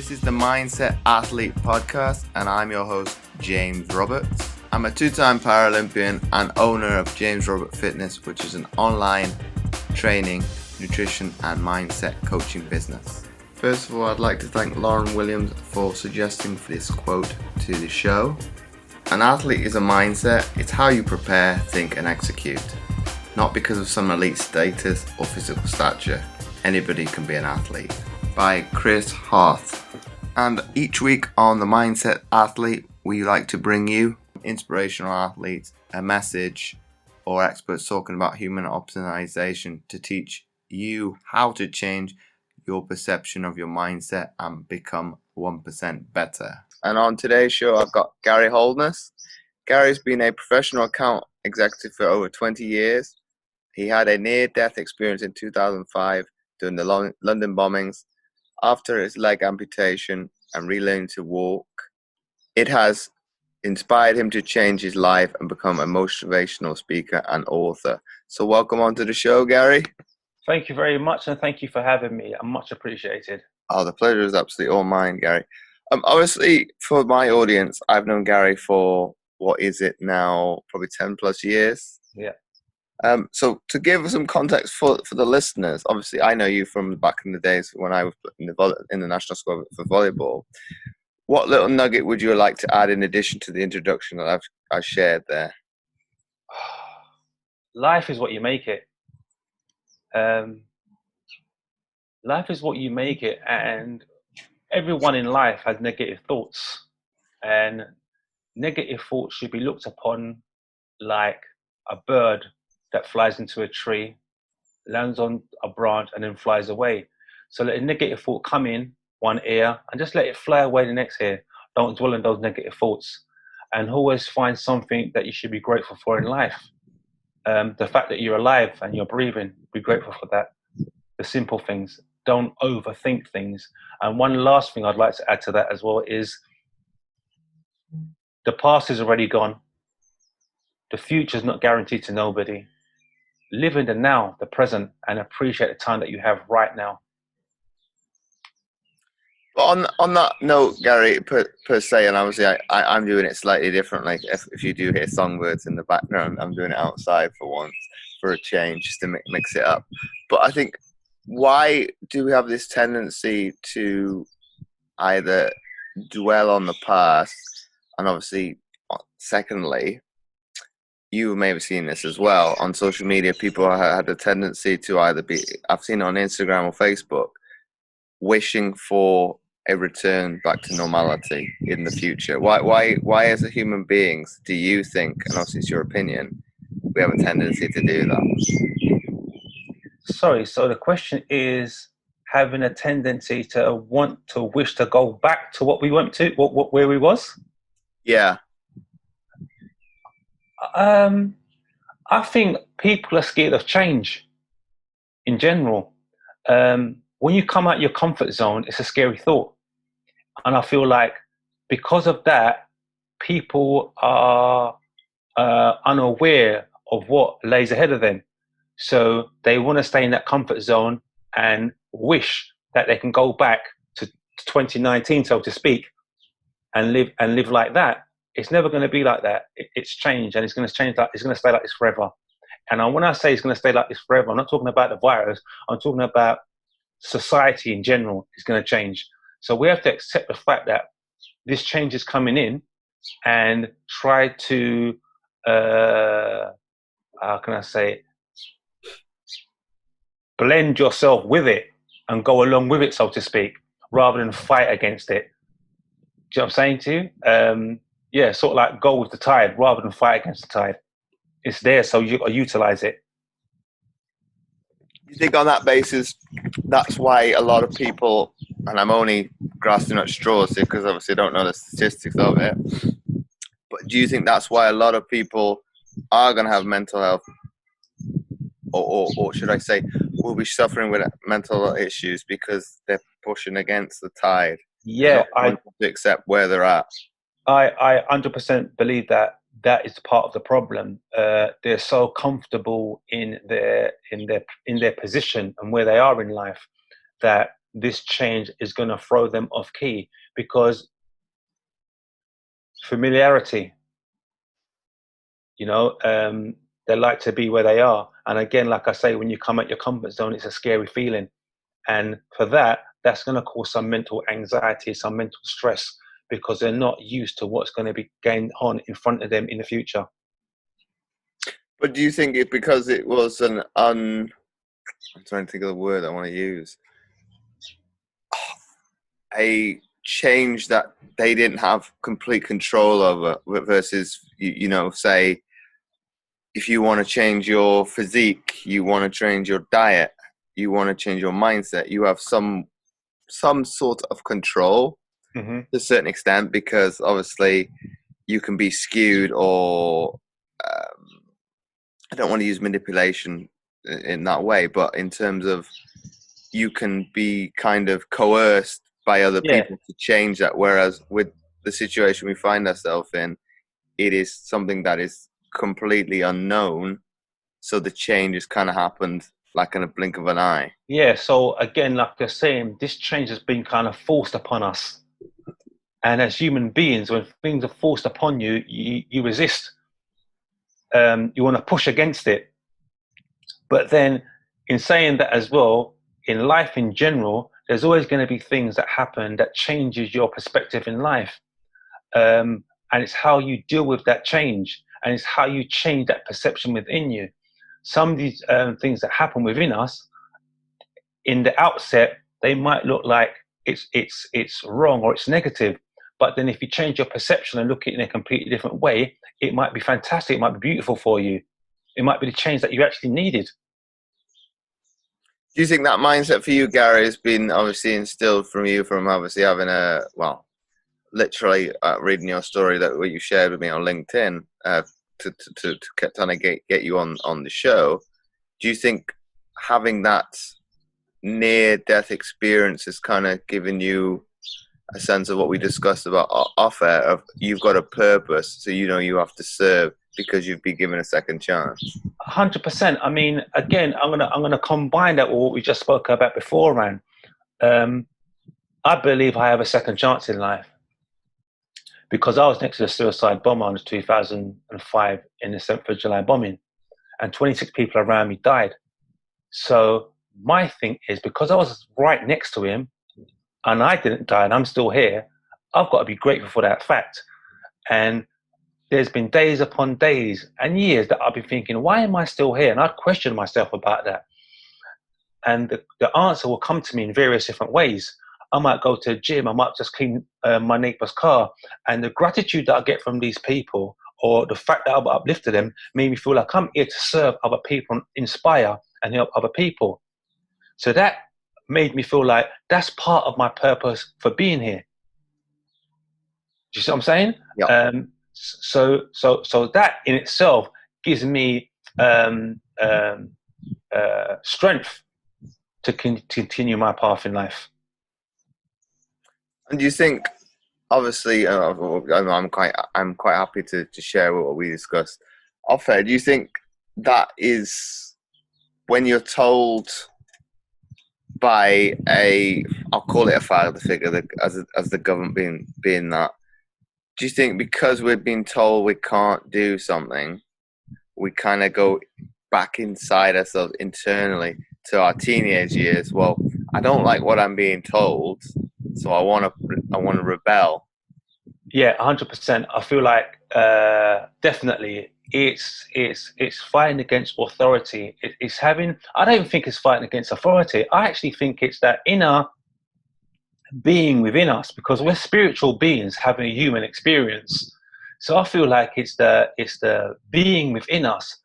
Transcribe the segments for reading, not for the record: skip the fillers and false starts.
This is the Mindset Athlete Podcast, and I'm your host, James Roberts. I'm a two-time Paralympian and owner of James Robert Fitness, which is an online training, nutrition, and mindset coaching business. First of all, I'd like to thank Lauren Williams for suggesting this quote to the show. An athlete is a mindset. It's how you prepare, think, and execute. Not because of some elite status or physical stature. Anybody can be an athlete. By Chris Harth. And each week on the Mindset Athlete, we like to bring you inspirational athletes, a message, or experts talking about human optimization to teach you how to change your perception of your mindset and become 1% better. And on today's show, I've got Garrie Holness. Garrie's been a professional account executive for over 20 years. He had a near-death experience in 2005 during the London bombings. After his leg amputation and relearning to walk, it has inspired him to change his life and become a motivational speaker and author. So welcome onto the show, Garrie. Thank you very much, and thank you for having me. I'm much appreciated. Oh, the pleasure is absolutely all mine, Garrie. Obviously, for my audience, I've known Garrie for, what is it now, probably 10 plus years. Yeah. So to give some context for the listeners, obviously I know you from back in the days when I was in the national squad for volleyball. What little nugget would you like to add in addition to the introduction that I shared there? Life is what you make it. Life is what you make it, and everyone in life has negative thoughts, and negative thoughts should be looked upon like a bird that flies into a tree, lands on a branch, and then flies away. So let a negative thought come in one ear and just let it fly away the next ear. Don't dwell on those negative thoughts, and always find something that you should be grateful for in life. The fact that you're alive and you're breathing, be grateful for that. The simple things. Don't overthink things. And one last thing I'd like to add to that as well is the past is already gone. The future is not guaranteed to nobody. Live in the now, the present, and appreciate the time that you have right now. On that note, Garrie, per se, and obviously I'm doing it slightly differently. If you do hear songbirds in the background, I'm doing it outside for once, for a change, just to mix it up. But I think, why do we have this tendency to either dwell on the past, and obviously, secondly, you may have seen this as well on social media. People had a tendency to either be, I've seen it on Instagram or Facebook, wishing for a return back to normality in the future. Why as a human beings do you think, and obviously it's your opinion, we have a tendency to do that? Sorry, so the question is having a tendency to want to wish to go back to what we went to, where we was? Yeah. I think people are scared of change in general. When you come out your comfort zone, it's a scary thought. And I feel like because of that, people are unaware of what lays ahead of them. So they want to stay in that comfort zone and wish that they can go back to 2019, so to speak, and live like that. It's never going to be like that. It's changed, and it's going to change. It's going to stay like this forever. And when I say it's going to stay like this forever, I'm not talking about the virus. I'm talking about society in general is going to change. So we have to accept the fact that this change is coming in, and try to how can I say it? Blend yourself with it and go along with it, so to speak, rather than fight against it. Do you know what I'm saying to you? Yeah, sort of like go with the tide rather than fight against the tide. It's there, so you got to utilize it. You think on that basis, that's why a lot of people, and I'm only grasping at straws here because obviously I don't know the statistics of it, but do you think that's why a lot of people are going to have mental health, or should I say, will be suffering with mental issues because they're pushing against the tide? Yeah, I want to accept where they're at. I 100% believe that is part of the problem. They're so comfortable in their position and where they are in life that this change is going to throw them off key, because familiarity, they like to be where they are. And again, like I say, when you come out your comfort zone, it's a scary feeling. And for that, that's going to cause some mental anxiety, some mental stress, because they're not used to what's going to be going on in front of them in the future. But do you think it, because it was I'm trying to think of the word I want to use, a change that they didn't have complete control over, versus, say, if you want to change your physique, you want to change your diet, you want to change your mindset, you have some sort of control to a certain extent, because obviously you can be skewed, or I don't want to use manipulation in that way, but in terms of you can be kind of coerced by other people to change that. Whereas with the situation we find ourselves in, it is something that is completely unknown. So the change has kind of happened like in a blink of an eye. Yeah. So again, like you're saying, this change has been kind of forced upon us. And as human beings, when things are forced upon you, you resist. You want to push against it. But then in saying that as well, in life in general, there's always going to be things that happen that changes your perspective in life. And it's how you deal with that change, and it's how you change that perception within you. Some of these things that happen within us, in the outset, they might look like it's wrong or it's negative. But then if you change your perception and look at it in a completely different way, it might be fantastic. It might be beautiful for you. It might be the change that you actually needed. Do you think that mindset for you, Garrie, has been obviously instilled from you, from obviously having literally reading your story that what you shared with me on LinkedIn, to kind of get you on the show? Do you think having that near-death experience has kind of given you a sense of what we discussed about off air, of you've got a purpose, so you have to serve because you've been given a second chance? 100%. I mean, again, I'm gonna combine that with what we just spoke about before, man. I believe I have a second chance in life, because I was next to the suicide bomber in 2005 in the 7th of July bombing, and 26 people around me died. So my thing is, because I was right next to him and I didn't die and I'm still here, I've got to be grateful for that fact. And there's been days upon days and years that I've been thinking, why am I still here? And I'd question myself about that. And the answer will come to me in various different ways. I might go to a gym, I might just clean my neighbor's car. And the gratitude that I get from these people, or the fact that I've uplifted them, made me feel like I'm here to serve other people, and inspire and help other people. So that made me feel like that's part of my purpose for being here. Do you see what I'm saying? Yeah. So that in itself gives me strength to continue my path in life. And do you think, obviously, I'm quite happy to share what we discussed off air. Do you think that is when you're told by I'll call it a father figure, as the government being that, do you think because we've been told we can't do something, we kind of go back inside ourselves internally to our teenage years? Well, I don't like what I'm being told, so I want to rebel. Yeah, 100%. I feel like definitely it's fighting against authority. It's having. I don't even think it's fighting against authority. I actually think it's that inner being within us, because we're spiritual beings having a human experience. So I feel like it's the being within us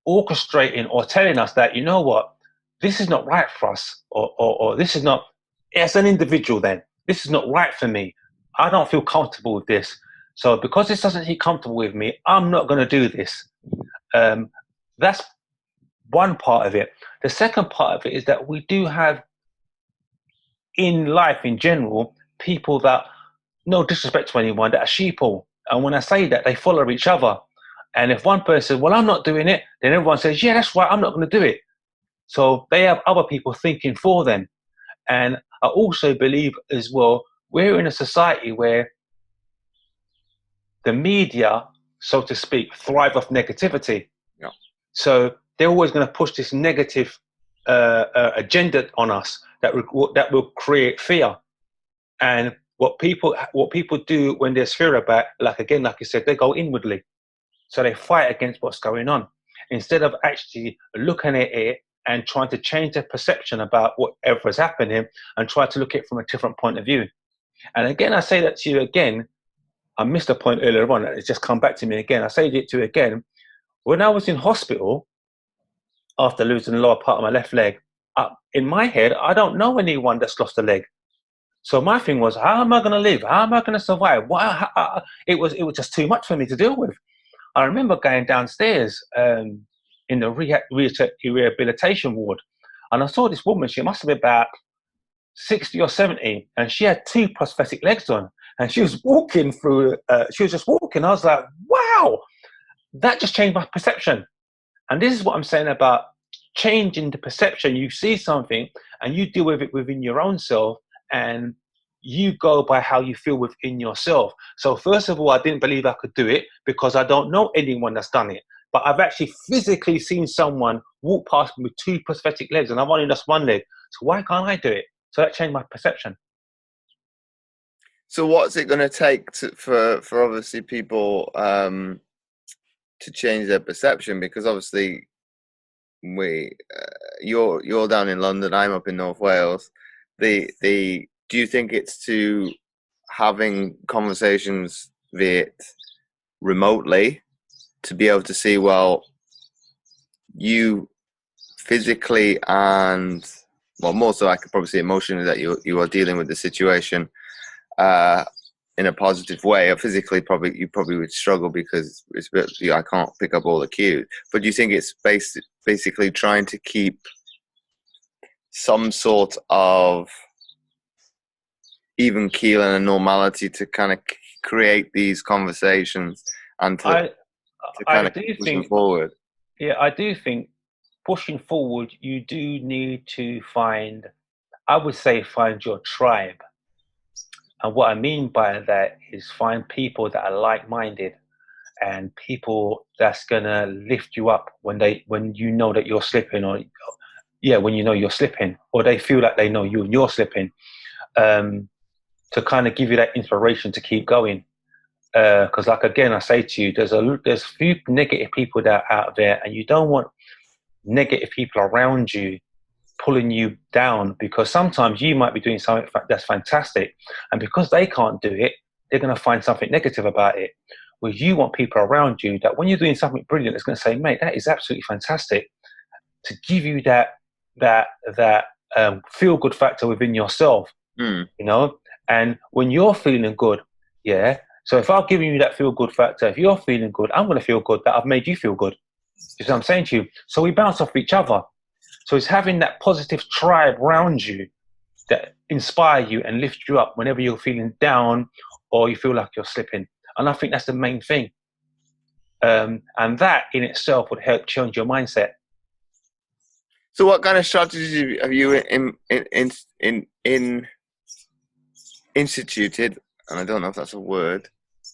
orchestrating or telling us that, you know what, this is not right for us, or this is not, as an individual, then this is not right for me. I don't feel comfortable with this. So because this doesn't feel comfortable with me, I'm not going to do this. That's one part of it. The second part of it is that we do have in life in general people that, no disrespect to anyone, that are sheeple. And when I say that, they follow each other. And if one person says, well, I'm not doing it, then everyone says, yeah, that's right, I'm not going to do it. So they have other people thinking for them. And I also believe as well, we're in a society where the media, so to speak, thrive off negativity. Yeah. So they're always going to push this negative agenda on us that will create fear. And what people do when there's fear about, like you said, they go inwardly. So they fight against what's going on instead of actually looking at it and trying to change their perception about whatever is happening and try to look at it from a different point of view. And again, I say that to you again. I missed a point earlier on. It's just come back to me again. I say it to you again. When I was in hospital after losing the lower part of my left leg, in my head, I don't know anyone that's lost a leg. So my thing was, how am I going to live? How am I going to survive? It was just too much for me to deal with. I remember going downstairs in the rehabilitation ward, and I saw this woman. She must have been about 60 or 70, and she had 2 prosthetic legs on, and she was walking through. She was just walking. I was like, wow, that just changed my perception. And this is what I'm saying about changing the perception. You see something, and you deal with it within your own self, and you go by how you feel within yourself. So first of all, I didn't believe I could do it because I don't know anyone that's done it. But I've actually physically seen someone walk past me with 2 prosthetic legs, and I've only lost 1 leg. So why can't I do it? So that changed my perception. So what's it going to take for obviously people to change their perception? Because obviously you're down in London, I'm up in North Wales. Do you think it's to having conversations via remotely to be able to see, well, you physically and, well, more so I could probably say emotionally, that you are dealing with the situation in a positive way? Or physically, you probably would struggle because I can't pick up all the cues. But do you think it's basically trying to keep some sort of even keel and a normality to kind of create these conversations and to kind of push them forward? Yeah, I do think pushing forward, you do need to find, I would say, find your tribe. And what I mean by that is find people that are like-minded and people that's gonna lift you up when you know that you're slipping, or when you know you're slipping, or they feel like they know you and you're slipping, to kind of give you that inspiration to keep going. Because like again, I say to you, there's few negative people that are out there, and you don't want negative people around you pulling you down, because sometimes you might be doing something that's fantastic, and because they can't do it, they're going to find something negative about it. Where you want people around you that when you're doing something brilliant, it's going to say, mate, that is absolutely fantastic, to give you that feel good factor within yourself. You know, and when you're feeling good, so if I've given you that feel good factor, if you're feeling good, I'm going to feel good that I've made you feel good. You see what I'm saying to you? So we bounce off each other. So it's having that positive tribe around you that inspire you and lift you up whenever you're feeling down or you feel like you're slipping. And I think that's the main thing. And that in itself would help change your mindset. So what kind of strategies have you instituted, and I don't know if that's a word,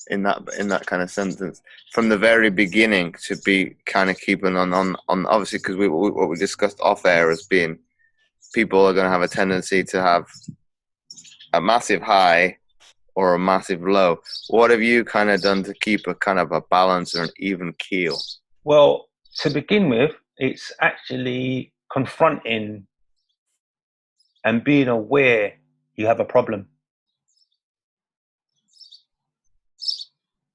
in that kind of sentence, from the very beginning, to be kind of keeping on obviously, because what we discussed off air as being people are going to have a tendency to have a massive high or a massive low. What have you kind of done to keep a kind of a balance or an even keel? Well, to begin with, it's actually confronting and being aware you have a problem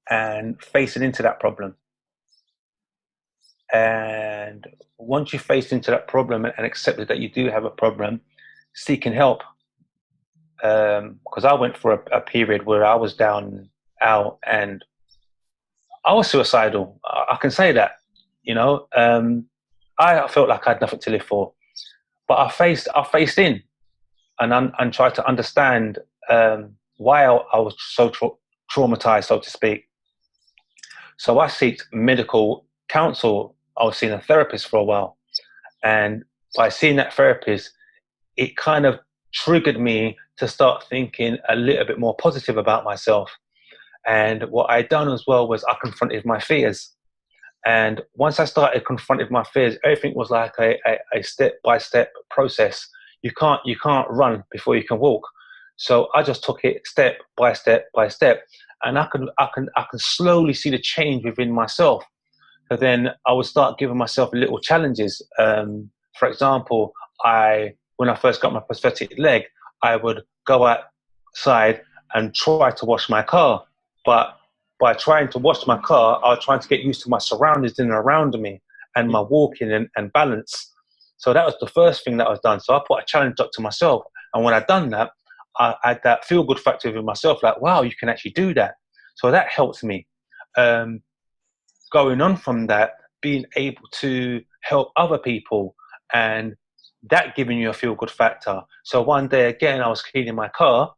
and facing into that problem. And once you face into that problem and accepted that you do have a problem, seeking help. Because I went for a period where I was down out and I was suicidal. I can say that, I felt like I had nothing to live for, but I faced in and tried to understand why I was so traumatized, so to speak. So I sought medical counsel. I was seeing a therapist for a while, and by seeing that therapist, it kind of triggered me to start thinking a little bit more positive about myself. And what I done as well was I confronted my fears. And once I started confronting my fears, everything was like a step-by-step process. You can't run before you can walk. So I just took it step by step by step, and I can slowly see the change within myself. So then I would start giving myself little challenges. For example, when I first got my prosthetic leg, I would go outside and try to wash my car. But by trying to wash my car, I was trying to get used to my surroundings in and around me and my walking and balance. So that was the first thing that was done. So I put a challenge up to myself. And when I'd done that, I had that feel good factor within myself, like, wow, you can actually do that. So that helped me. Going on from that, being able to help other people and that giving you a feel good factor. So one day again, I was cleaning my car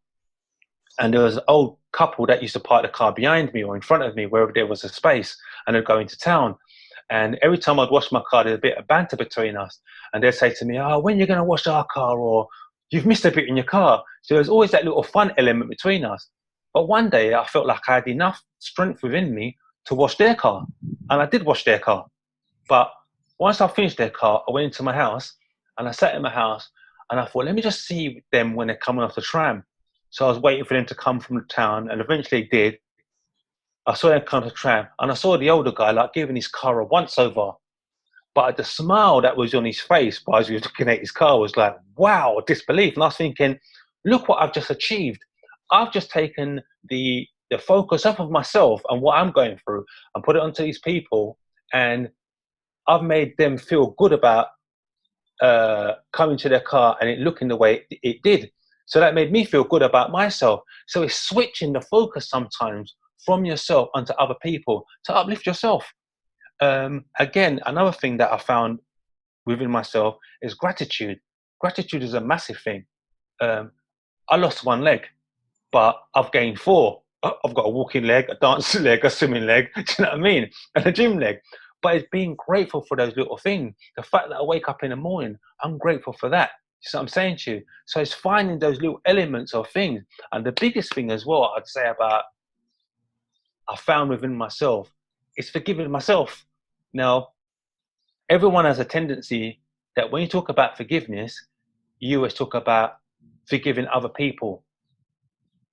and there was an old couple that used to park the car behind me or in front of me, wherever there was a space, and they'd go into town. And every time I'd wash my car, there's a bit of banter between us. And they'd say to me, oh, when are you going to wash our car? Or you've missed a bit in your car. So there's always that little fun element between us. But one day I felt like I had enough strength within me to wash their car. And I did wash their car. But once I finished their car, I went into my house and I sat in my house and I thought, let me just see them when they're coming off the tram. So I was waiting for them to come from the town, and eventually they did. I saw them come to the tram and I saw the older guy like giving his car a once over. But the smile that was on his face while he was looking at his car was like, wow, disbelief. And I was thinking, look what I've just achieved. I've just taken the focus off of myself and what I'm going through and put it onto these people. And I've made them feel good about coming to their car and it looking the way it did. So that made me feel good about myself. So it's switching the focus sometimes from yourself onto other people to uplift yourself. Again, another thing that I found within myself is gratitude. Gratitude is a massive thing. I lost one leg, but I've gained four. I've got a walking leg, a dancing leg, a swimming leg, do you know what I mean? And a gym leg. But it's being grateful for those little things. The fact that I wake up in the morning, I'm grateful for that. You see what I'm saying to you? So it's finding those little elements of things. And the biggest thing as well, I'd say about I found within myself is forgiving myself. Now, everyone has a tendency that when you talk about forgiveness, you always talk about forgiving other people.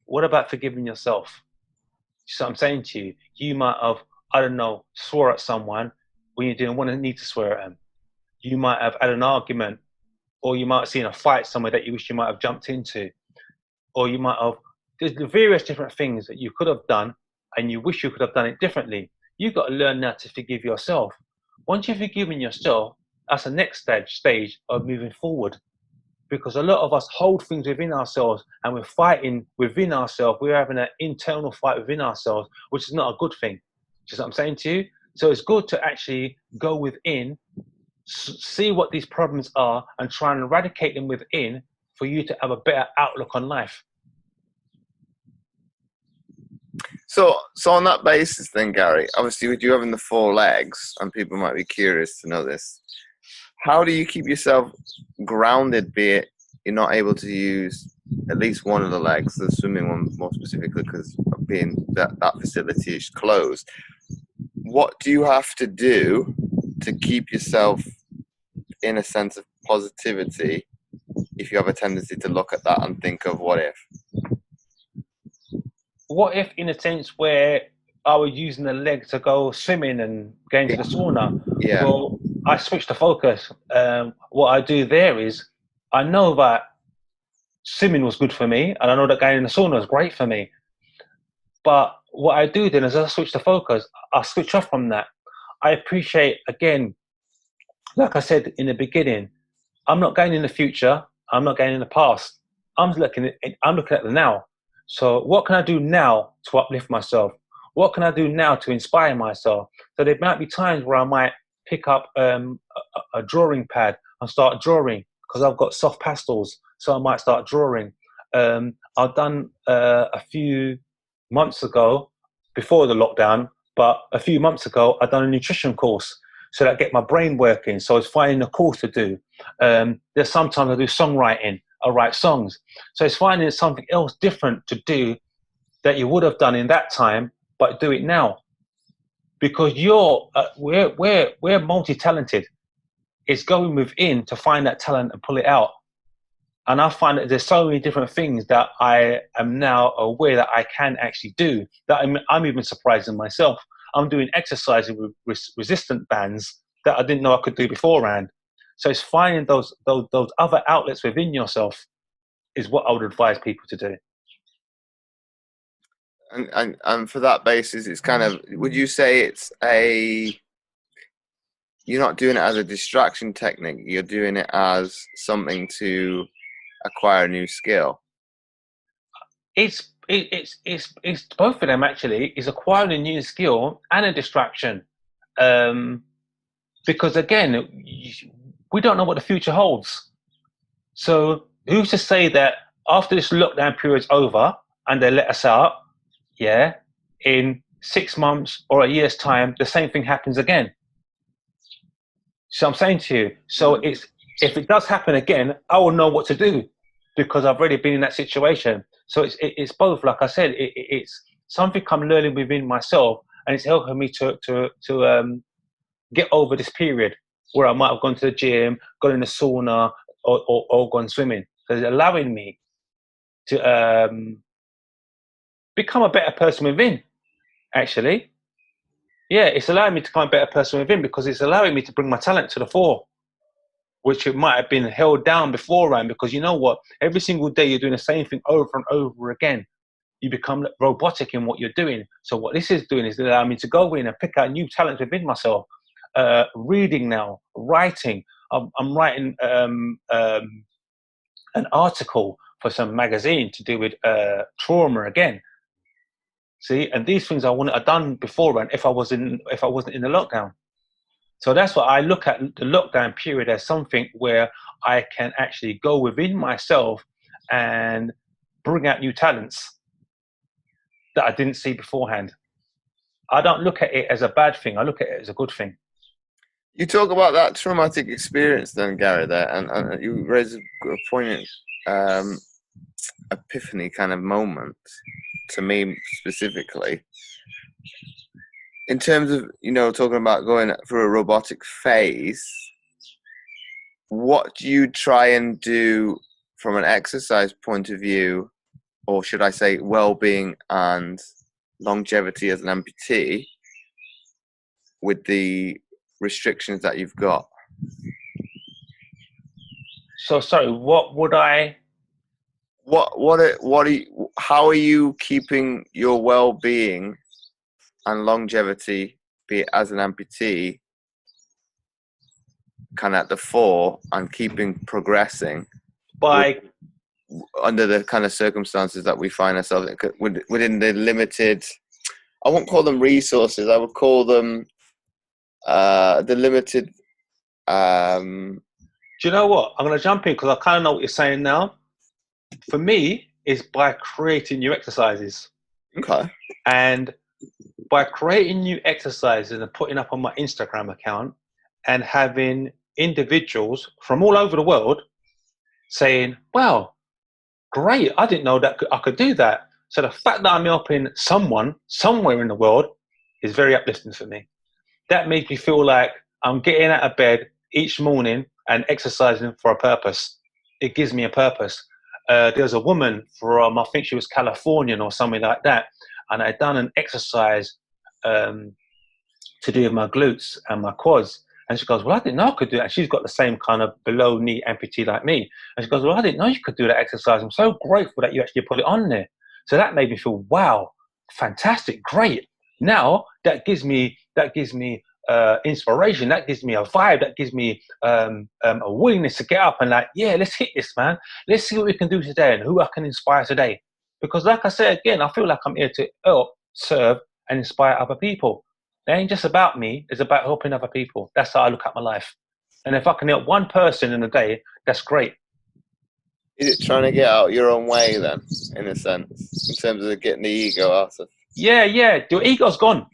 What about forgiving yourself? So I'm saying to you, you might have, I don't know, swore at someone when you didn't need to swear at them. You might have had an argument, or you might have seen a fight somewhere that you wish you might have jumped into, or you might have, there's various different things that you could have done and you wish you could have done it differently. You've got to learn now to forgive yourself. Once you've forgiven yourself, that's the next stage of moving forward. Because a lot of us hold things within ourselves and we're fighting within ourselves. We're having an internal fight within ourselves, which is not a good thing. Just what I'm saying to you. So it's good to actually go within, see what these problems are and try and eradicate them within for you to have a better outlook on life. So on that basis then, Garrie, obviously with you having the four legs, and people might be curious to know this, how do you keep yourself grounded, be it you're not able to use at least one of the legs, the swimming one more specifically because of being that facility is closed? What do you have to do to keep yourself in a sense of positivity if you have a tendency to look at that and think of what if? What if in a sense where I was using the leg to go swimming and going to the sauna? Yeah. Well, I switched the focus. What I do there is I know that swimming was good for me and I know that going in the sauna was great for me. But what I do then is I switch the focus. I switch off from that. I appreciate, again, like I said in the beginning, I'm not going in the future. I'm not going in the past. I'm looking at the now. So what can I do now to uplift myself? What can I do now to inspire myself? So there might be times where I might pick up a drawing pad and start drawing because I've got soft pastels. So I might start drawing. I've done a few months ago, before the lockdown, but a few months ago, I'd done a nutrition course. so that I get my brain working. So I was finding a course to do. There's sometimes I do songwriting. I write songs. So it's finding something else different to do that you would have done in that time, but do it now. Because we're multi-talented. It's going within to find that talent and pull it out. And I find that there's so many different things that I am now aware that I can actually do, that I'm even surprised in myself. I'm doing exercises with resistant bands that I didn't know I could do beforehand. So it's finding those other outlets within yourself is what I would advise people to do. And for that basis, it's kind of, would you say you're not doing it as a distraction technique, you're doing it as something to acquire a new skill? It's both of them actually. Is acquiring a new skill and a distraction, because again, we don't know what the future holds. So who's to say that after this lockdown period's over and they let us out, in 6 months or a year's time, the same thing happens again. So I'm saying to you, so if it does happen again, I will know what to do because I've already been in that situation. So it's both. Like I said, it's something I'm learning within myself, and it's helping me to get over this period where I might have gone to the gym, gone in the sauna, or gone swimming. So it's allowing me to become a better person within. Actually, it's allowing me to become a better person within because it's allowing me to bring my talent to the fore, which it might have been held down beforehand. Because you know what? Every single day you're doing the same thing over and over again. You become robotic in what you're doing. So what this is doing is allowing me to go in and pick out new talents within myself. Reading now, writing. I'm writing an article for some magazine to do with trauma again. See, and these things I wouldn't have done beforehand if I wasn't in the lockdown. So that's why I look at the lockdown period as something where I can actually go within myself and bring out new talents that I didn't see beforehand. I don't look at it as a bad thing. I look at it as a good thing. You talk about that traumatic experience then, Garrie, there, and you raise a poignant epiphany kind of moment to me specifically. In terms of, talking about going through a robotic phase, what do you try and do from an exercise point of view, or should I say well-being and longevity as an amputee, with the restrictions that you've got? So sorry, what would I? How are you keeping your well-being and longevity, be it as an amputee, kind of at the fore and keeping progressing under the kind of circumstances that we find ourselves in, within the limited, I won't call them resources, I would call them the limited. Do you know what? I'm going to jump in because I kind of know what you're saying now. For me, is by creating new exercises. Okay. And by creating new exercises and putting up on my Instagram account and having individuals from all over the world saying, wow, great, I didn't know that I could do that. So the fact that I'm helping someone somewhere in the world is very uplifting for me. That makes me feel like I'm getting out of bed each morning and exercising for a purpose. It gives me a purpose. There's a woman from, I think she was Californian or something like that, and I'd done an exercise to do with my glutes and my quads. And she goes, well, I didn't know I could do that. And she's got the same kind of below knee amputee like me. And she goes, well, I didn't know you could do that exercise. I'm so grateful that you actually put it on there. So that made me feel, wow, fantastic, great. Now that gives me inspiration. That gives me a vibe. That gives me a willingness to get up and like, yeah, let's hit this, man. Let's see what we can do today and who I can inspire today. Because like I said, again, I feel like I'm here to help, serve, and inspire other people. It ain't just about me. It's about helping other people. That's how I look at my life. And if I can help one person in a day, that's great. Is it trying to get out your own way then, in a sense, in terms of getting the ego out of? Yeah. Your ego's gone.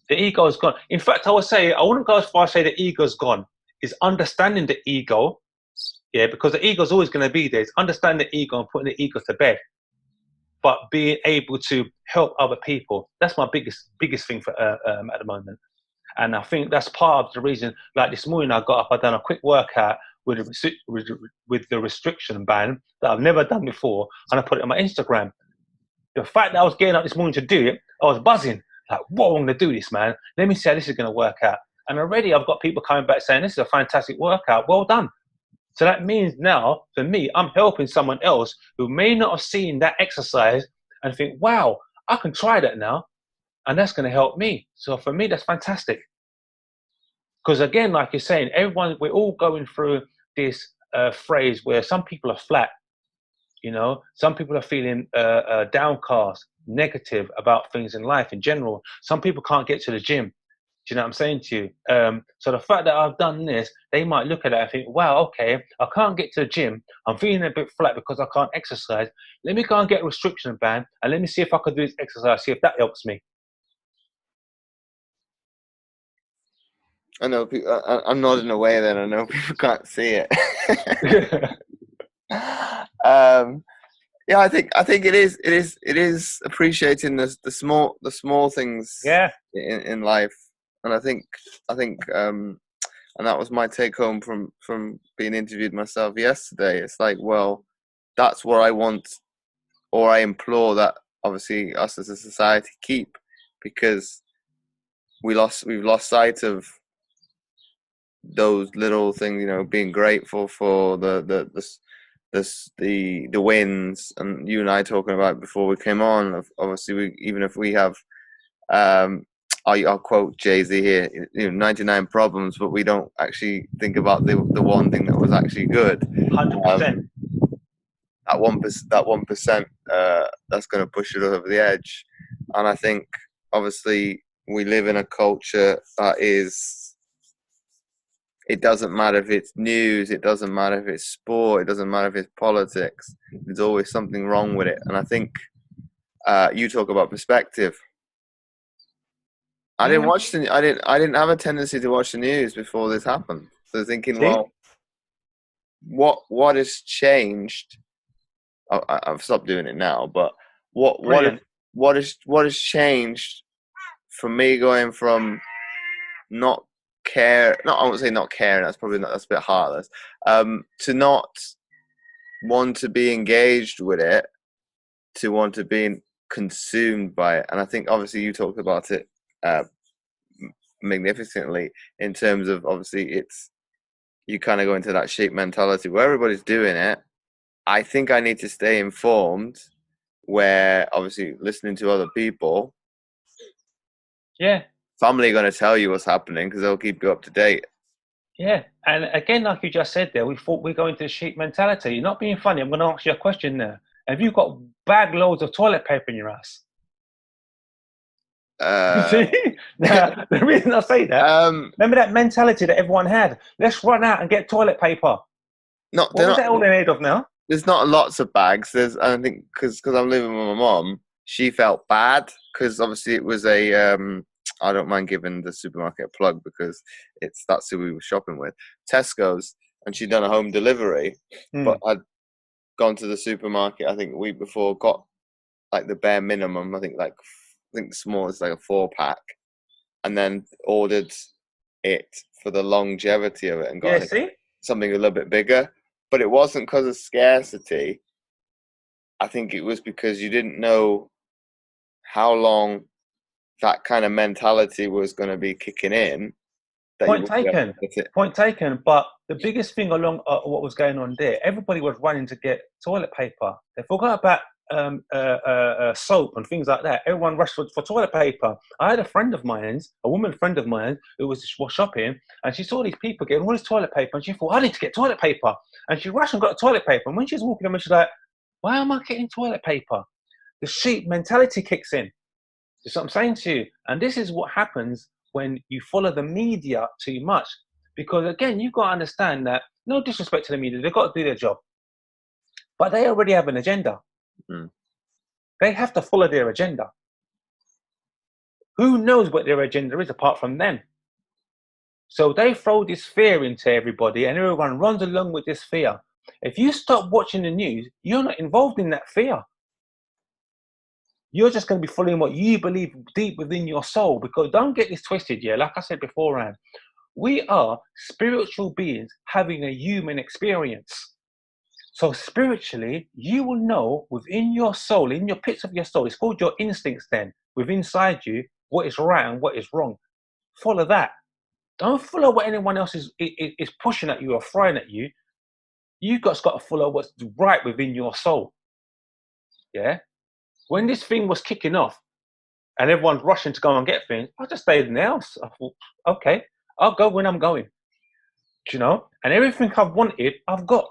The ego is gone. In fact, I would say, I wouldn't go as far as say the ego's gone. It's understanding the ego, yeah, because the ego's always going to be there. It's understanding the ego and putting the ego to bed, but being able to help other people. That's my biggest thing for at the moment. And I think that's part of the reason. Like this morning, I got up, I done a quick workout with the restriction band that I've never done before, and I put it on my Instagram. The fact that I was getting up this morning to do it, I was buzzing. Like, what, I'm going to do this, man. Let me see how this is going to work out. And already I've got people coming back saying, this is a fantastic workout. Well done. So that means now, for me, I'm helping someone else who may not have seen that exercise and think, wow, I can try that now. And that's going to help me. So for me, that's fantastic. Because again, like you're saying, we're all going through this phrase where some people are flat. You know, some people are feeling downcast, negative about things in life in general. Some people can't get to the gym. Do you know what I'm saying to you? So the fact that I've done this, they might look at it and think, wow, okay, I can't get to the gym. I'm feeling a bit flat because I can't exercise. Let me go and get a restriction band and let me see if I can do this exercise, see if that helps me. I know people, I'm nodding away then. I know people can't see it. Yeah, I think it is appreciating the small things Yeah. in life, and I think and that was my take home from being interviewed myself yesterday. It's like, well, that's what I want, or I implore that obviously us as a society keep, because we've lost sight of those little things, you know, being grateful for the wins, and you and I talking about before we came on. Obviously, even if we have, I'll quote Jay-Z here, you know, 99 problems, but we don't actually think about the one thing that was actually good. 100%. That 1%, that's going to push it over the edge. And I think obviously we live in a culture that is. It doesn't matter if it's news, it doesn't matter if it's sport, it doesn't matter if it's politics. There's always something wrong with it. And I think you talk about perspective. I didn't have a tendency to watch the news before this happened. So thinking, well, what has changed? I've stopped doing it now, but what has changed for me going from not care, I won't say not caring, that's a bit heartless, to not want to be engaged with it, to want to be consumed by it. And I think obviously you talked about it magnificently in terms of, obviously you kind of go into that sheep mentality where everybody's doing it. I think I need to stay informed, where obviously listening to other people. Yeah. Family are going to tell you what's happening because they'll keep you up to date. Yeah, and again, like you just said there, we thought we're going to the sheep mentality. You're not being funny. I'm going to ask you a question now. Have you got bag loads of toilet paper in your house? See? Now, the reason I say that, remember that mentality that everyone had? Let's run out and get toilet paper. What was that all in aid of now? There's not lots of bags. I think because I'm living with my mom, she felt bad because obviously it was a. I don't mind giving the supermarket a plug because that's who we were shopping with, Tesco's, and she'd done a home delivery. But I'd gone to the supermarket, I think the week before, got like the bare minimum. I think the smallest, like a 4-pack, and then ordered it for the longevity of it and got something a little bit bigger. But it wasn't because of scarcity. I think it was because you didn't know how long that kind of mentality was going to be kicking in. Point taken. Point taken. But the biggest thing along what was going on there, everybody was running to get toilet paper. They forgot about soap and things like that. Everyone rushed for toilet paper. I had a woman friend of mine, who was shopping, and she saw these people getting all this toilet paper, and she thought, I need to get toilet paper. And she rushed and got toilet paper. And when she was walking on, she's like, why am I getting toilet paper? The sheep mentality kicks in. That's what I'm saying to you. And this is what happens when you follow the media too much. Because again, you've got to understand that, no disrespect to the media, they've got to do their job. But they already have an agenda. They have to follow their agenda. Who knows what their agenda is apart from them? So they throw this fear into everybody and everyone runs along with this fear. If you stop watching the news, you're not involved in that fear. You're just going to be following what you believe deep within your soul, because don't get this twisted, yeah? Like I said beforehand, we are spiritual beings having a human experience. So spiritually, you will know within your soul, in your pits of your soul, it's called your instincts then, within inside you, what is right and what is wrong. Follow that. Don't follow what anyone else is pushing at you or throwing at you. You've got to follow what's right within your soul. Yeah? When this thing was kicking off and everyone's rushing to go and get things, I just stayed in the house. I thought, okay, I'll go when I'm going. You know? And everything I've wanted, I've got.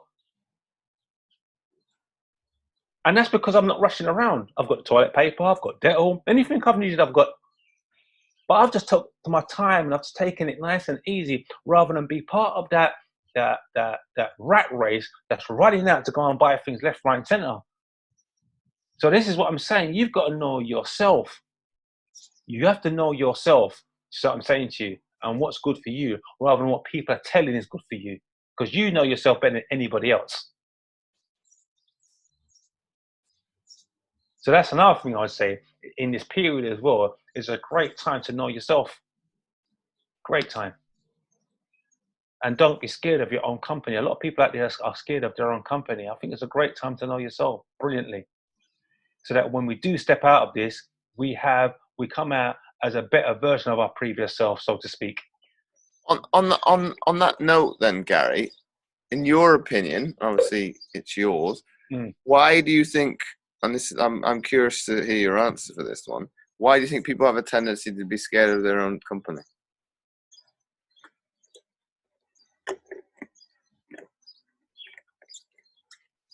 And that's because I'm not rushing around. I've got toilet paper, I've got Dettol, anything I've needed, I've got. But I've just took my time and I've just taken it nice and easy rather than be part of that rat race that's running out to go and buy things left, right, and center. So this is what I'm saying. You've got to know yourself. You have to know yourself. So I'm saying to you, and what's good for you, rather than what people are telling is good for you, because you know yourself better than anybody else. So that's another thing I'd say in this period as well. Is a great time to know yourself. Great time. And don't be scared of your own company. A lot of people out there are scared of their own company. I think it's a great time to know yourself brilliantly. So that when we do step out of this, we come out as a better version of our previous self, so to speak. On that note then, Garrie, in your opinion, obviously it's yours, why do you think, and this is, I'm curious to hear your answer for this one, why do you think people have a tendency to be scared of their own company?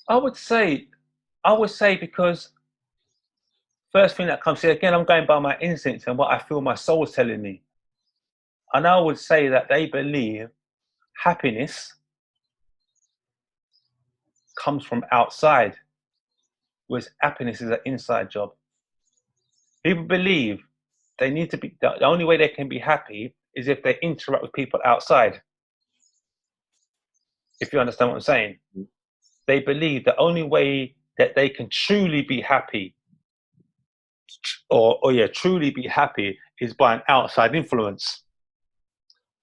I would say because first thing that comes here, again, I'm going by my instincts and what I feel my soul is telling me. And I would say that they believe happiness comes from outside, whereas happiness is an inside job. People believe they need to be, the only way they can be happy is if they interact with people outside. If you understand what I'm saying. They believe the only way that they can truly be happy truly be happy is by an outside influence.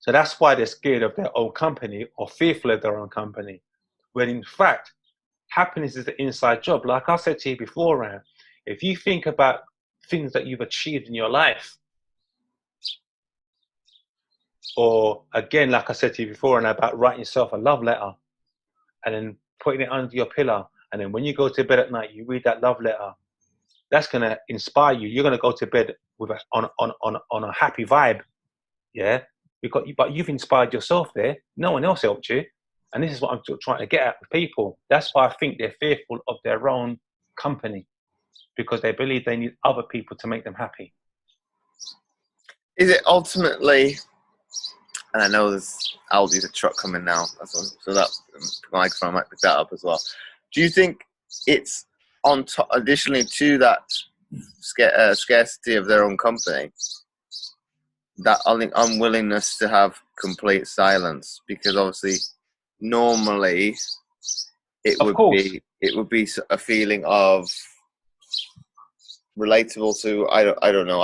So that's why they're scared of their own company or fearful of their own company. When in fact, happiness is the inside job. Like I said to you beforehand, if you think about things that you've achieved in your life, or again, like I said to you before, and about writing yourself a love letter and then putting it under your pillow, and then when you go to bed at night, you read that love letter. That's gonna inspire you. You're gonna go to bed with on a happy vibe, yeah. But you've inspired yourself there. No one else helped you, and this is what I'm trying to get at with people. That's why I think they're fearful of their own company, because they believe they need other people to make them happy. Is it ultimately? And I know there's Aldi's a truck coming now, so that microphone might pick that up as well. Do you think it's on top, additionally to that scarcity of their own company, that unwillingness to have complete silence? Because obviously, normally it would be a feeling of relatable to I don't know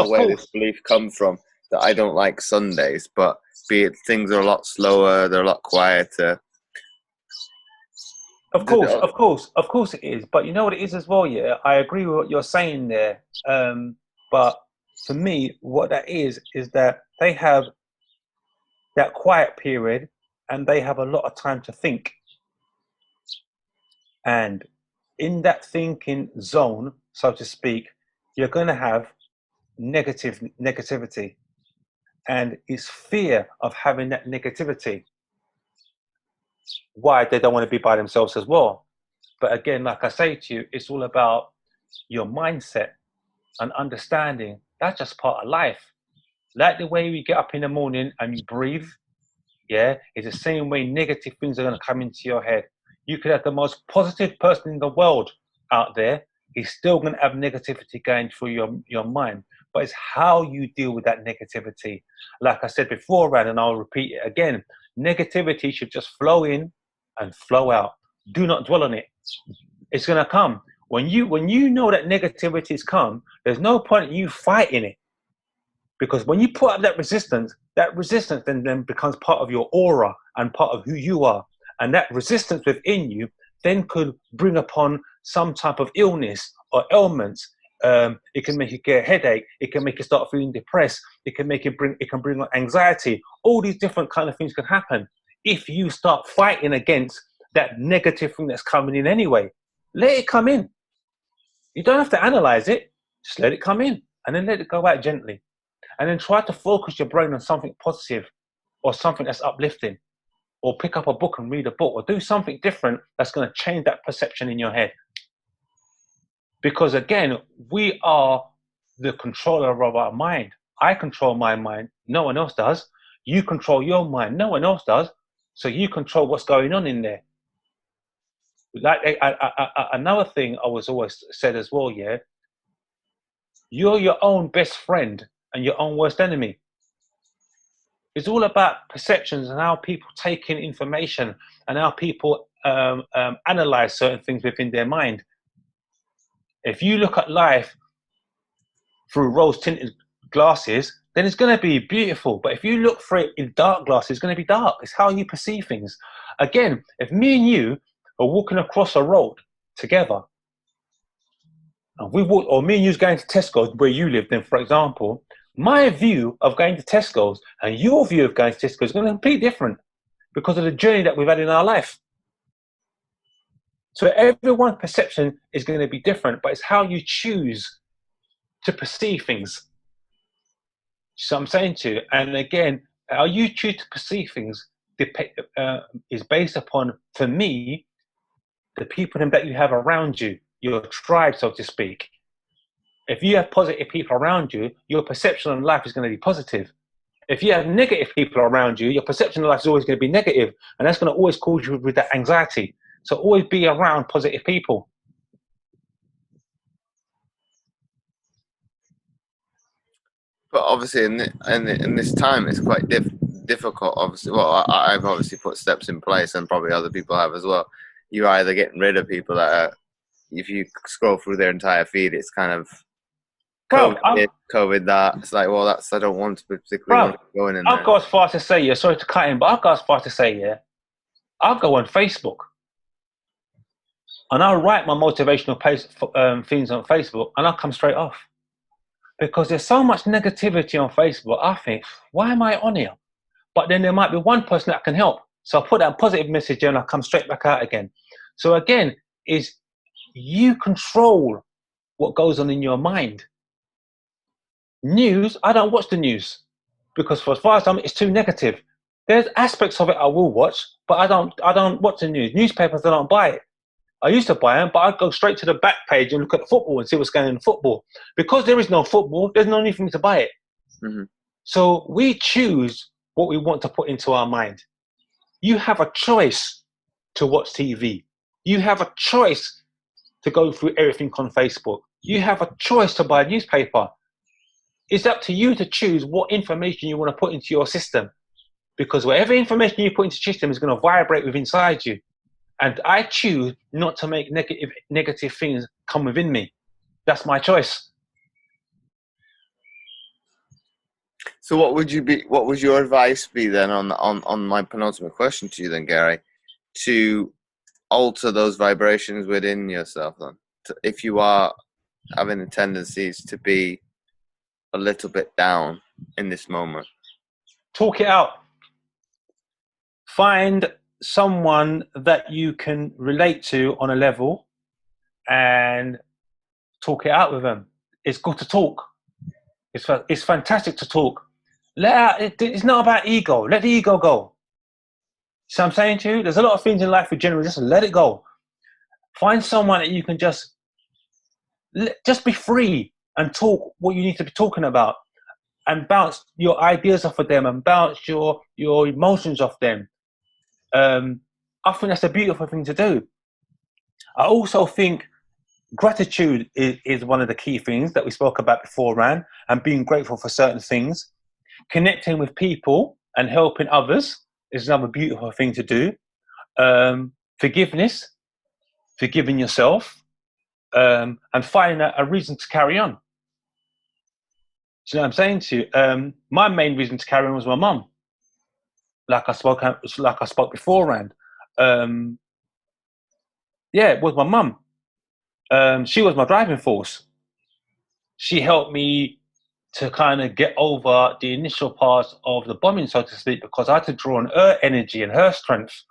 where this belief comes from, that I don't like Sundays, but be it things are a lot slower, they're a lot quieter. Of course it is. But you know what it is as well, yeah? I agree with what you're saying there. But for me, what that is that they have that quiet period and they have a lot of time to think. And in that thinking zone, so to speak, you're going to have negativity. And it's fear of having that negativity why they don't want to be by themselves as well. But again, like I say to you, it's all about your mindset and understanding that's just part of life. Like the way we get up in the morning and you breathe, yeah, it's the same way negative things are going to come into your head. You could have the most positive person in the world out there, is still going to have negativity going through your mind. But it's how you deal with that negativity. Like I said before, Rand, and I'll repeat it again, negativity should just flow in and flow out. Do not dwell on it. It's going to come. When you know that negativity has come, there's no point in you fighting it. Because when you put up that resistance then becomes part of your aura and part of who you are. And that resistance within you then could bring upon some type of illness or ailments. It can make you get a headache. It can make you start feeling depressed. It can bring on anxiety. All these different kind of things can happen if you start fighting against that negative thing that's coming in anyway. Let it come in. You don't have to analyze it. Just let it come in and then let it go out gently. And then try to focus your brain on something positive or something that's uplifting, or pick up a book and read a book, or do something different that's going to change that perception in your head. Because again, we are the controller of our mind. I control my mind. No one else does. You control your mind. No one else does. So you control what's going on in there. Like another thing I was always said as well, yeah, you're your own best friend and your own worst enemy. It's all about perceptions and how people take in information and how people analyze certain things within their mind. If you look at life through rose-tinted glasses, then it's going to be beautiful. But if you look through it in dark glasses, it's going to be dark. It's how you perceive things. Again, if me and you are walking across a road together, and or me and you's going to Tesco's where you live, then for example, my view of going to Tesco's and your view of going to Tesco's is going to be completely different because of the journey that we've had in our life. So everyone's perception is going to be different, but it's how you choose to perceive things. So I'm saying to you, and again, how you choose to perceive things is based upon, for me, the people that you have around you, your tribe, so to speak. If you have positive people around you, your perception on life is going to be positive. If you have negative people around you, your perception of life is always going to be negative, and that's going to always cause you with that anxiety. So always be around positive people. But obviously, in this time, it's quite difficult. Obviously, well, I've obviously put steps in place, and probably other people have as well. You're either getting rid of people that are, if you scroll through their entire feed, it's kind of COVID that. It's like, well, I don't want to particularly want to go in there. I'll go as far to say, yeah, sorry to cut in, but I'll go as far to say, yeah, I'll go on Facebook and I'll write my motivational things on Facebook and I'll come straight off. Because there's so much negativity on Facebook, I think, why am I on here? But then there might be one person that can help. So I put that positive message in and I come straight back out again. So again, is you control what goes on in your mind. News, I don't watch the news because for as far as I'm, it's too negative. There's aspects of it I will watch, but I don't watch the news. Newspapers, I don't buy it. I used to buy them, but I'd go straight to the back page and look at football and see what's going on in football. Because there is no football, there's no need for me to buy it. Mm-hmm. So we choose what we want to put into our mind. You have a choice to watch TV. You have a choice to go through everything on Facebook. You have a choice to buy a newspaper. It's up to you to choose what information you want to put into your system. Because whatever information you put into your system is going to vibrate within inside you. And I choose not to make negative things come within me. That's my choice. So what would your advice be then on my penultimate question to you then, Garrie, to alter those vibrations within yourself then? If you are having the tendencies to be a little bit down in this moment. Talk it out. Find someone that you can relate to on a level and talk it out with them. It's good to talk. It's fantastic to talk. It's not about ego. Let the ego go. So I'm saying to you, there's a lot of things in life we generally just let it go. Find someone that you can just be free and talk what you need to be talking about and bounce your ideas off of them and bounce your emotions off them. I think that's a beautiful thing to do. I also think gratitude is one of the key things that we spoke about before, Ran, and being grateful for certain things. Connecting with people and helping others is another beautiful thing to do. Forgiveness, forgiving yourself, and finding a reason to carry on. Do you know what I'm saying to you? My main reason to carry on was my mum. Like I spoke before, Rand. Yeah, it was my mum. She was my driving force. She helped me to kind of get over the initial parts of the bombing, so to speak, because I had to draw on her energy and her strength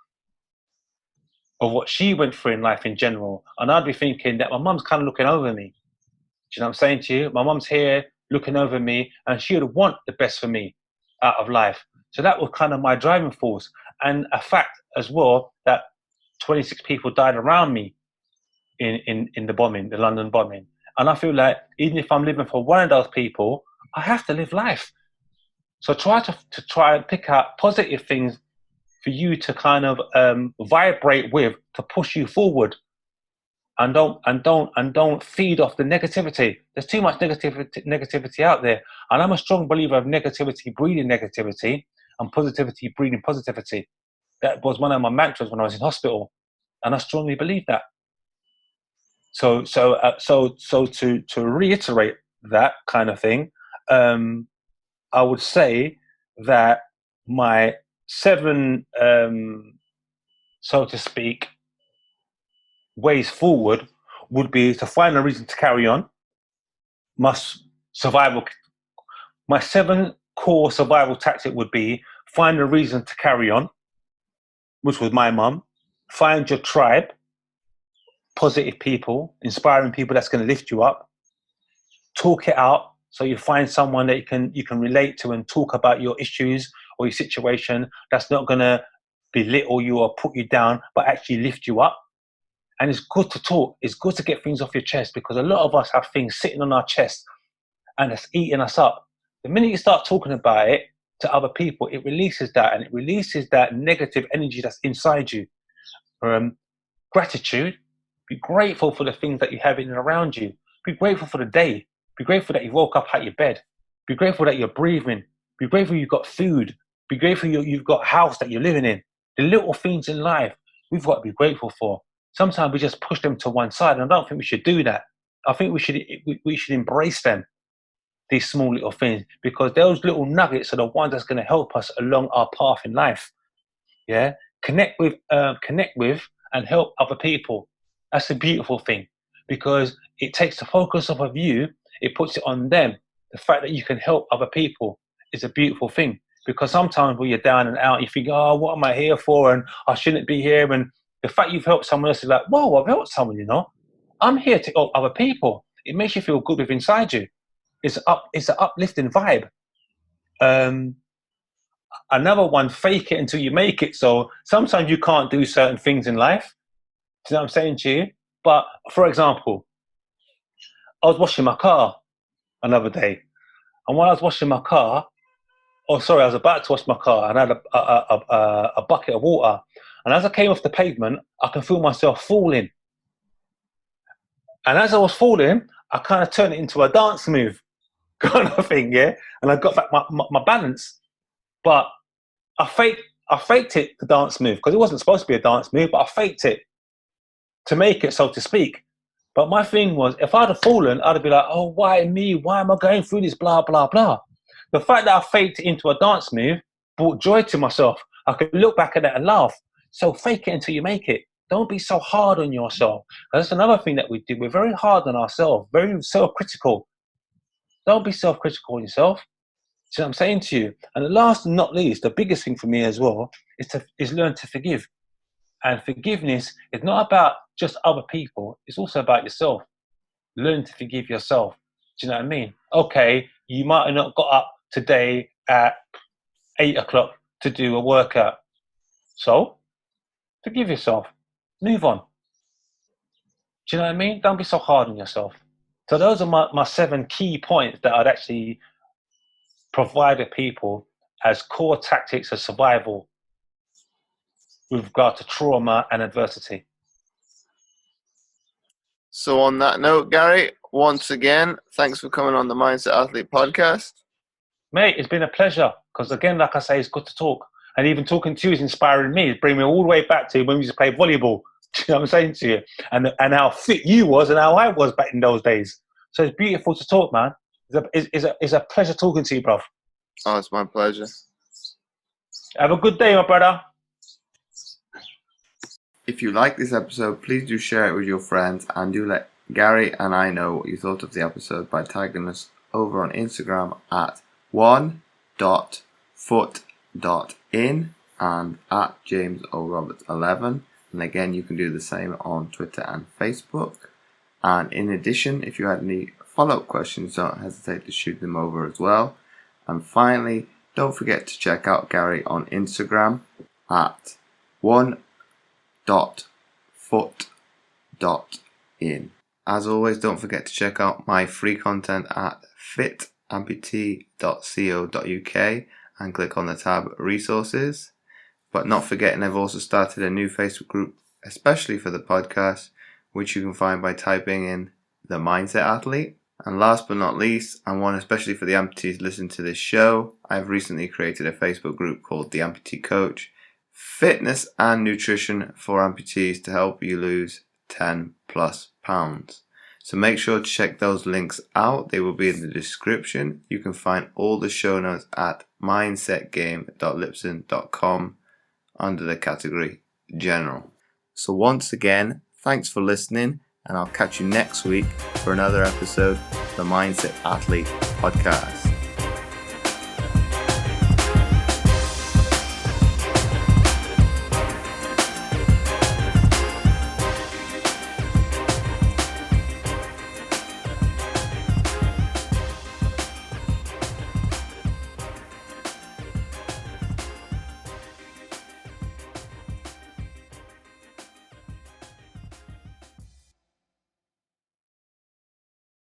of what she went through in life in general. And I'd be thinking that my mum's kind of looking over me. Do you know what I'm saying to you? My mum's here looking over me, and she would want the best for me out of life. So that was kind of my driving force. And a fact as well that 26 people died around me in the bombing, the London bombing. And I feel like even if I'm living for one of those people, I have to live life. So try to try and pick out positive things for you to kind of vibrate with to push you forward, and don't feed off the negativity. There's too much negativity out there, and I'm a strong believer of negativity breeding negativity and positivity breeding positivity. That was one of my mantras when I was in hospital, and I strongly believe that. So to reiterate that kind of thing, I would say that my 7, so to speak, ways forward would be to find a reason to carry on. My 7 core survival tactic would be find a reason to carry on, which was my mum. Find your tribe, positive people, inspiring people that's going to lift you up. Talk it out, so you find someone that you can relate to and talk about your issues or your situation that's not going to belittle you or put you down, but actually lift you up. And it's good to talk. It's good to get things off your chest, because a lot of us have things sitting on our chest and it's eating us up. The minute you start talking about it to other people, it releases that, and it releases that negative energy that's inside you. Gratitude. Be grateful for the things that you have in and around you. Be grateful for the day. Be grateful that you woke up out your bed. Be grateful that you're breathing. Be grateful you've got food. Be grateful you've got a house that you're living in. The little things in life we've got to be grateful for. Sometimes we just push them to one side, and I don't think we should do that. I think we should embrace them, these small little things, because those little nuggets are the ones that's going to help us along our path in life. Yeah, connect with and help other people. That's a beautiful thing, because it takes the focus off of you, it puts it on them. The fact that you can help other people is a beautiful thing, because sometimes when you're down and out, you think, oh, what am I here for? And I shouldn't be here. And the fact you've helped someone else is like, whoa, I've helped someone, you know. I'm here to help other people. It makes you feel good within inside you. It's an uplifting vibe. Another one, fake it until you make it. So sometimes you can't do certain things in life. Do you know what I'm saying to you? But for example, I was washing my car another day, and while I was washing my car, I was about to wash my car, and I had a bucket of water, and as I came off the pavement, I can feel myself falling. And as I was falling, I kind of turned it into a dance move, kind of thing, yeah. And I got back my balance, but I faked it, the dance move, because it wasn't supposed to be a dance move, but I faked it to make it, so to speak. But my thing was, if I'd have fallen, I'd have been like, oh, why me? Why am I going through this? Blah, blah, blah. The fact that I faked it into a dance move brought joy to myself. I could look back at it and laugh. So fake it until you make it. Don't be so hard on yourself. That's another thing that we do. We're very hard on ourselves, very self-critical. Don't be self-critical on yourself. See what I'm saying to you? And the last and not least, the biggest thing for me as well is learn to forgive. And forgiveness is not about just other people. It's also about yourself. Learn to forgive yourself. Do you know what I mean? Okay, you might have not got up today at 8 o'clock to do a workout. So forgive yourself. Move on. Do you know what I mean? Don't be so hard on yourself. So those are my 7 key points that I'd actually provide to people as core tactics of survival with regard to trauma and adversity. So on that note, Garrie, once again, thanks for coming on the Mindset Athlete podcast. Mate, it's been a pleasure because, again, like I say, it's good to talk. And even talking to you is inspiring me. It's bringing me all the way back to when we used to play volleyball. Do you know what I'm saying to you? And how fit you was and how I was back in those days. So it's beautiful to talk, man. It's a pleasure talking to you, bro. Oh, it's my pleasure. Have a good day, my brother. If you like this episode, please do share it with your friends and do let Garrie and I know what you thought of the episode by tagging us over on Instagram at one.foot.in and at JamesORoberts11. And again, you can do the same on Twitter and Facebook. And in addition, if you had any follow-up questions, don't hesitate to shoot them over as well. And finally, don't forget to check out Garrie on Instagram at one.foot.in. As always, don't forget to check out my free content at fitamputee.co.uk and click on the tab Resources. But not forgetting, I've also started a new Facebook group, especially for the podcast, which you can find by typing in The Mindset Athlete. And last but not least, and one especially for the amputees listening to this show, I've recently created a Facebook group called The Amputee Coach, Fitness and Nutrition for Amputees to help you lose 10 plus pounds. So make sure to check those links out. They will be in the description. You can find all the show notes at mindsetgame.lipson.com under the category General. So once again, thanks for listening, and I'll catch you next week for another episode of the Mindset Athlete podcast.